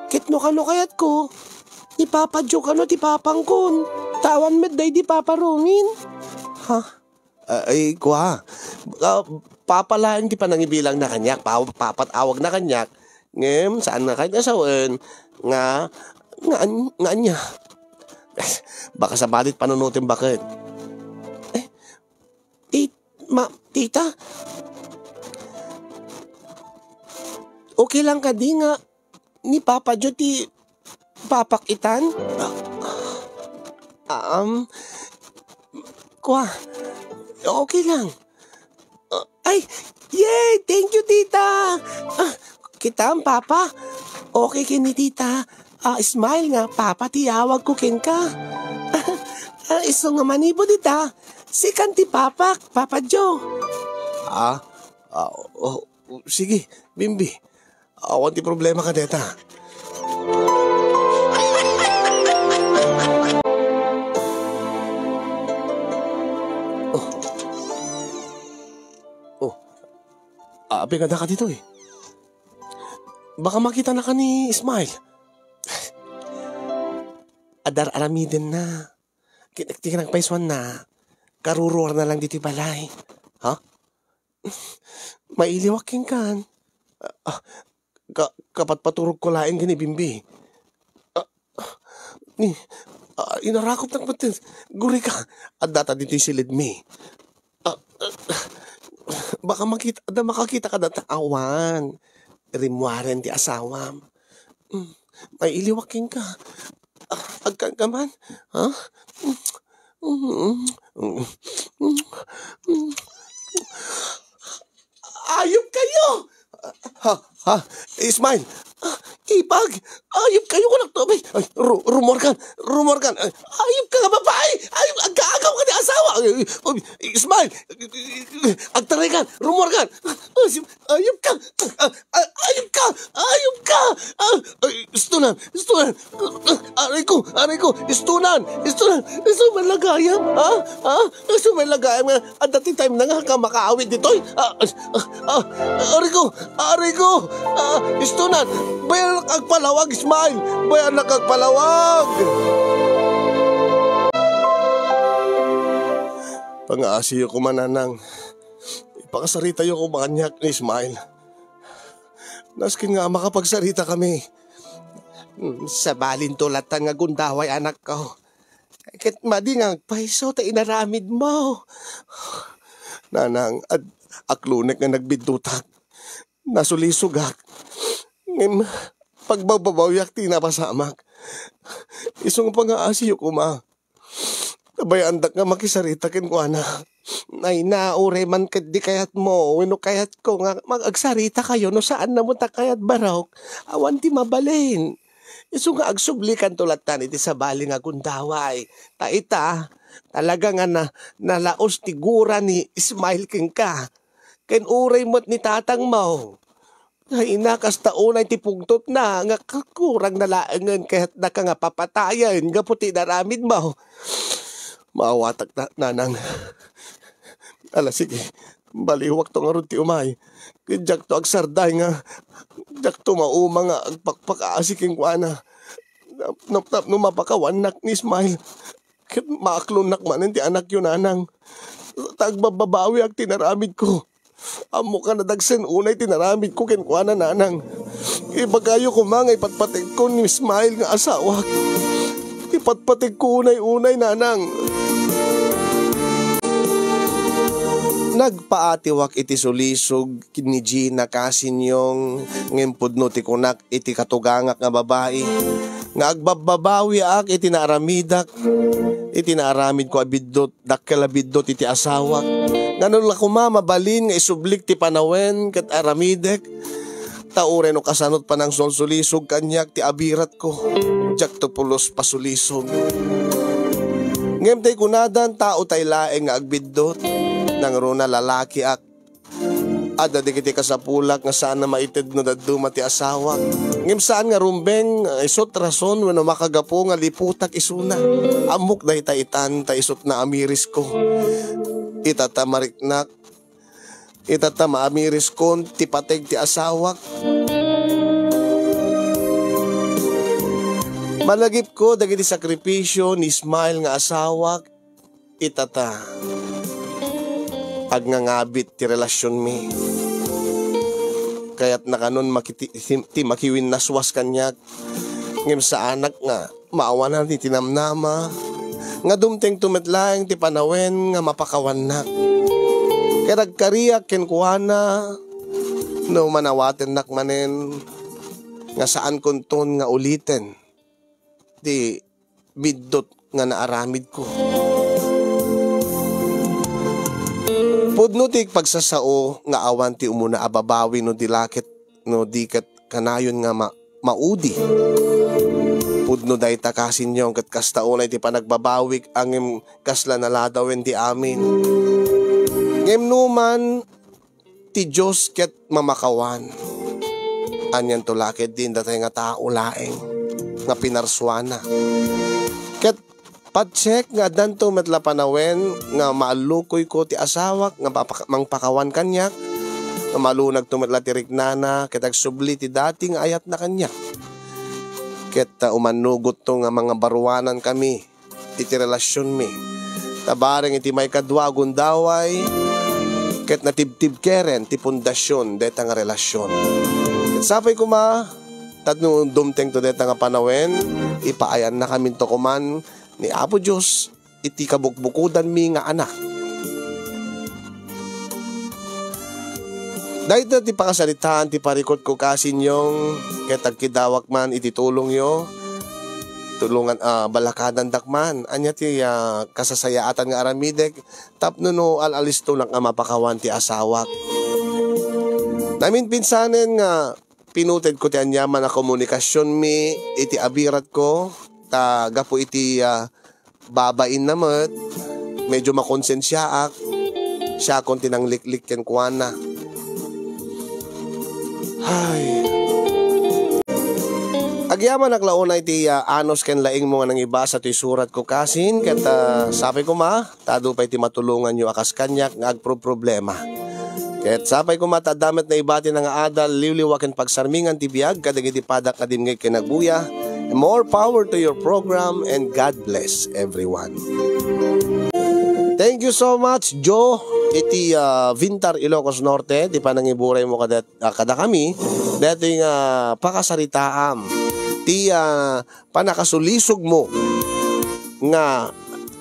Kitno kano kayat ko. Ni Papa Jo kano ti papang kon. Tawan med day di Papa Romin. Ha? Ay, kuha. Papalain di pa nangibilang na kanyak. Papat awag na kanyak. Ngem, saan na kayo nasawan? Nga niya. Baka sa balit panunutin bakit? Tita? Okay lang ka di nga ni Papa Jo ti papakitan? Kuha. Okay lang. Ay, yay! Thank you, tita! Kita ang papa. Okay kini tita. Smile nga, papa tiyawag ko ken ka. Iso nga manibo dita. Si kanti Papa Joe. Sige, Bimbi. Awan ti problema ka deta. Pigada ka dito eh. Baka makita na ka ni Ismail. Adar aramiden na. Kinagtikan ng paiswan na. Karuruar na lang dito balay. Ha? Mailiwaking kan. Kapat paturog ko laing gini, Bimbi. Inarakop ng patin. Guri ka. At data dito yung silid mi. Baka makakita ka data awan. Rimwaren ti asawam. May iliwaking ka. Agkan ka man. Ha? Ayop kayo! Ismail! Ipag! Ayop kayo ko nagtubig! Rumor kan! Ayop ka nga babae! Ayop! Agkaagaw ka ni asawa! Ismail! Agtaray kan! Rumor kan! Ayop ka! Ayop ka! Istunan! Aray ko! Istunan! Sumalagayam! Sumalagayam nga! At dati time na nga ka makaawit dito! Aray ko! Istunan! Bayan nakagpalawag, Ismail! Bayan nakagpalawag! Pang-aasiyo ko mananang. Ipakasarita yung kumanyak ni Ismail. Naskin nga makapagsarita kami. Sa balintulatan nga gundaway anak ko. Kit madingang paiso ta inaramid mo. Nanang, aklunek nga nagbidutak. Nasulisugak. Ngim, pagbabawyak tinapasamak. Isong pang-aasiyo ko ma. Kabayandak nga makisarita kin ko ana. Ay naure man di kayat mo. Wino kayat ko nga mag-agsarita kayo no saan na mo ta kayat barok. Awan ti mabalin. Iso nga agsublikan tulatan iti sa bali nga gundaway. Taita talaga nga nalaos ti gura ni Ismail king ka. Ken uray mo't ni tatang mo. Ay inakas taunay ti pugtot na nga kakurang nalaangan kaya't naka nga papatayan nga puti naramid mo. Maawatak na, nanang. Ala, sige. Baliwak to nga ron ti umay. Kajak to agsarday nga. Jak to mauma nga agpakpakaasiking ko ana. Naptap no mapakawanak ni Ismail. Kit maaklunak manin ti anak yun, nanang. Tagbababawi ang tinaramid ko. Amo ka nadagsen unay tinaramid ko kinkuana, nanang. Ibagayo ko mga ipatpatig ko ni Ismail nga asawak. Ipatpatig ko unay-unay, nanang. Nagpaatiwak iti sulisog ni Gina kasinyong ngimpod no ti kunak iti katugangak nga babae. Nga agbababawi ak iti naaramidak. Iti naaramid ko abiddot dakkalabiddot iti asawak. Ganun la kumamabalin nga isublik ti panawen kat aramidek. Taure no kasanot pa ng solsulisog kanyak ti abirat ko. Jak to pulos pasulisog. Ngem tay kunadan tao tay laeng nga agbiddot. Nang runa lalaki ak. Ada di kiti kasapulak nga saan na maitid no daduma ti asawak. Ngem saan nga rumbeng isot rason wano makagapo nga liputak isuna. Amok dahi taitan ta isot na amiris ko. Itata mariknak. Itata maamiris kon ti pateg ti asawak. Malagip ko dagiti sakripisyo ni Ismail nga asawak. Itata agnangabit ti relasyon mi. Kaya't nakanon ti makiwin naswas kanyak. Ngem sa anak nga maawanan ti tinamnama. Nga dumteng tumetlaeng ti panawen nga mapakawanak. Kaya nagkariyak kenkuana no manawaten nak manen nga saan kunton nga uliten ti biddot nga naaramid ko. Pudno ti pagsasao nga awan ti umuna ababawi no dilakit no dikat kanayon nga maudi. Udno day takasin yung kat kastaunay ti panagbabawik ang kasla naladawin ti amin. Ngem numan ti Diyos ket mamakawan. Anyan tulakid din datay nga tao laeng nga pinarswana. Ket patsek nga danto metla panawen nga maalukoy ko ti asawak nga mangpakawan kanyak. Nga malunag tumetla ti riknana ket agsubli ti dating ayat na kanyak. Ket umanugot to nga mga baruanan kami iti relasyon mi. Tabareng iti may kadwa gundaway ket natibtib keren ti pundasyon deta nga relasyon. Ket sapay kuma tadno dumteng to deta nga panawen ipaayan na kami to kuman ni Apo Diyos iti kabukbukudan mi nga anak. Dahil ti pakasalitaan ti parikot ko kasin yung ket agkidawak man iti tulong yo. Tulungan balakadan dakman anya ti kasasayaatan nga aramidek tapno no alalisto lang mapakawan ti asawak. Namin pinsanen nga pinuted ko ti anyaman na komunikasyon mi iti abirat ko gapo iti babain namet medyo makonsensyaak siya kon tinangliklik ken kuana. Ay. Agyaman naglaunay ti anos ken laing mo nga nang ibasa ti surat ko kasin ket sapay ko tado pay ti matulungan yo akas kanyak nga problema. Ket sapay ko tadamet na ibati nga adal liwliwa ken pagsarmingan ti biag kadagiti padak nga dimngeg ken nagbuya. More power to your program and God bless everyone. Thank you so much Joe iti Vintar Ilocos Norte ti panangiburay mo kada kami dating pakasaritaam ti panakasulisog mo nga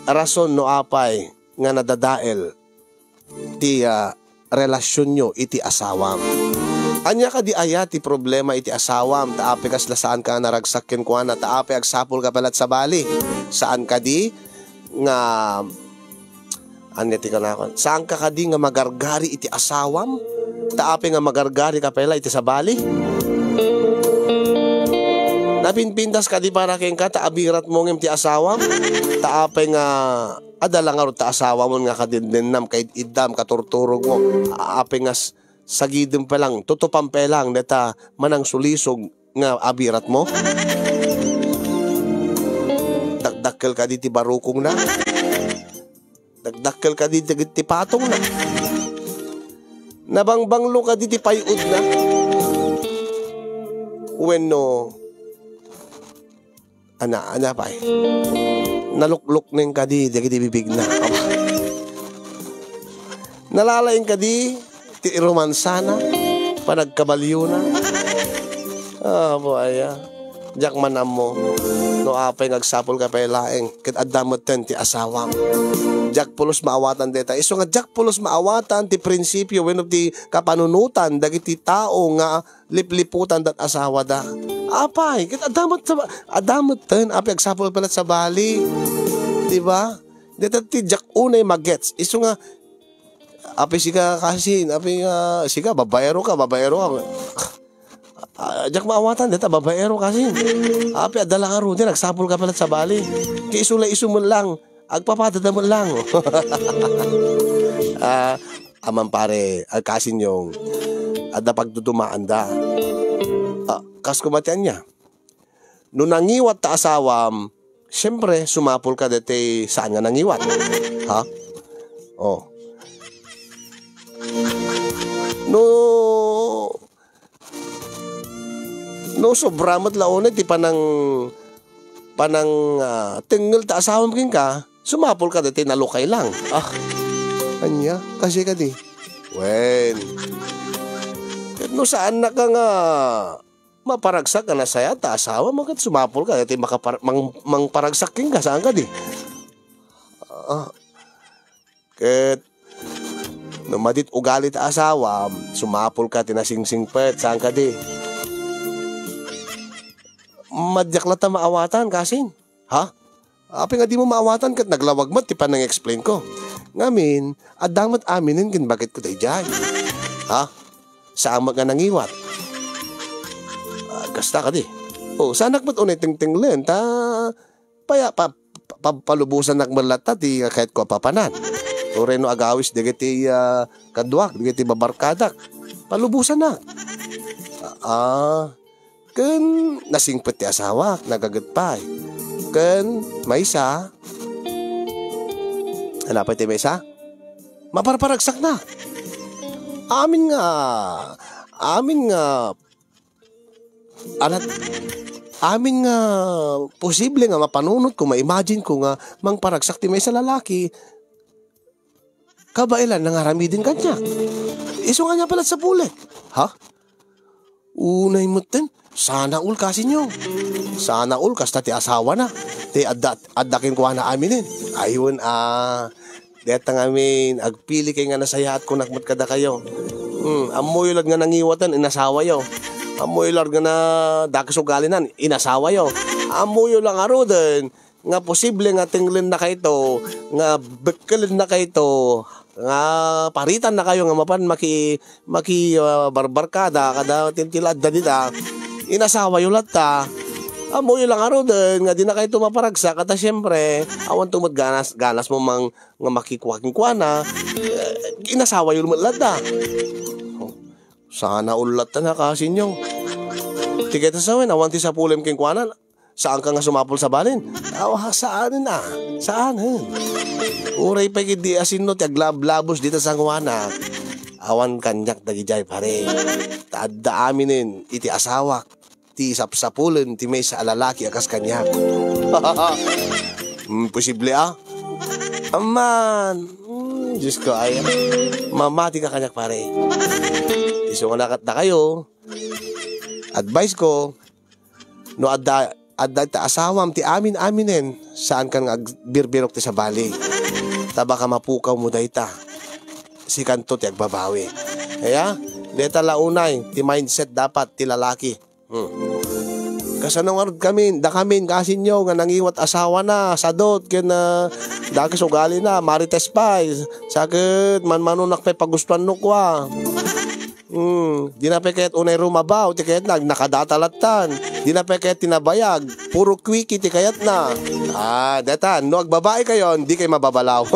rason no apay nga nadadael ti relasyon nyo iti asawam. Anya ka di aya ti problema iti asawam taapi kas saan ka naragsak ken kuana taapi agsapol ka palat sa bali. Saan ka di nga anya ti kanakon saan ka kadi nga magargari iti asawam taapi nga magargari ka pala iti sa bali. Napinpintas ka di para ken ka taabirat mo ngem ti asawam taapi nga adala nga ta asawa mo nga kadindennam kay idam katurturog mo api nga sagidem pa lang tutupam pa lang deta manang sulisog nga abirat mo. Dagdakkel ka di ti barukong na dagdakkel ka di ti patong na nabangbanglo ka di ti payud na wenno ana pa nalukluk ning ka di bibig na nalalaing ka di ti romansana panagkabalyo na boya jak manam mo no apay nagsapol ka pa laeng ket addamot ten ti asawam jak pulos maawatan deta iso nga jak pulos maawatan ti prinsipyo wenno ti kapanunutan dagiti tao nga lipliputan dat asawa da apay ket addamot ten apay agsapol palat sa bali di ba deta ti jak unay magets iso nga apay siga kasin apay siga babayero ka jak maawatan deta babayero kasin apay adala nga ron nagsapol ka palat sa bali kay iso mo lang agpapadada mo lang. Aman pare kasin yung ada pagtutumaan da kas kumatian niya no nangiwat ta asawam syempre sumapol ka dete saan nga nangiwat ha no sobramat launay ti panang tinggal ta asawam king ka sumapol ka dete nalukay lang anya kasi ka di wen no saan na ka nga maparagsak ka na saya ta asawa mo kat sumapol ka dete mangparagsak king ka saan ka di ket no madit ugali ta asawa sumapol ka tinasingsing pet saan ka di madyak la ta maawatan kasin ha api nga di mo maawatan kat naglawag mo ti panang explain ko ngamin addamat aminin kin bakit ko tayo dyan ha saan nga nangiwat kasta ka di O, sanak ba't unay ting-tinglen, ta, palubusan nakmalata, ti kahit ko papanan. O reno agawis, digiti kadwak, digiti babarkadak, palubusan na. Kan nasingpet ti asawa, nagagatpay. Kan maysa, hanapay ti maysa, maparparagsak na. Amin nga, amin nga, posible nga mapanunot ko, ma-imagine ko nga, mangparagsak ti maysa lalaki, kabailan nangaramidin kanya. Iso nga niya pala sa pulik. Ha? Unay mo ten, sana ul kasi nyo. Sana ul kasta ti asawa na. Ti addakin ko na aminin. Ayun deta nga amin, agpili kay nga nasayaat ko nakmat kada kayo. Amoy lag nga nangiwatan, inasawa yo. Amoy lag nga na dakasugalinan, inasawa yo. Amoy lang aro din, nga posible nga tinglin na kayo, nga bekelin na kayo, nga paritan na kayo nga mapan barbarkada kada tintilad da dita inasawa yung lata amoy lang aro din nga di na kayo tumaparagsa kata syempre awan tumad ganas mo mang nga makikuhaking kuana inasawa yung lata sana ulat na kasi nyo tigeta sa awan awan ti sa pulim king kuana saan ka nga sumapol sa balin saan na saan uray pa di asin no ti aglablabos dito sa nguana awan kanyak dagijay pare taadda aminin iti asawak ti sapsapulen ti may sa alalaki akas kanyak posible aman Diyos ko ay mamati ka kanyak pare iso nga nakat na kayo advice ko no adda ta asawam ti aminen saan kan nga birbirok ti sa bali taba ka mapukaw mo dayta si kanto ti agbabawi kaya deta launay ti mindset dapat ti lalaki kasanong kami kasi nyo nga nangiwat asawa na sadot ken dakas ugali na marites pa sakit manmanunak pa pagustuhan no kwa di na pekayat unay rumabaw ti kayat nakadatalatan di na pekayat tinabayag puro quickie ti kayat na deta no agbabae kayo di kayo mababalaw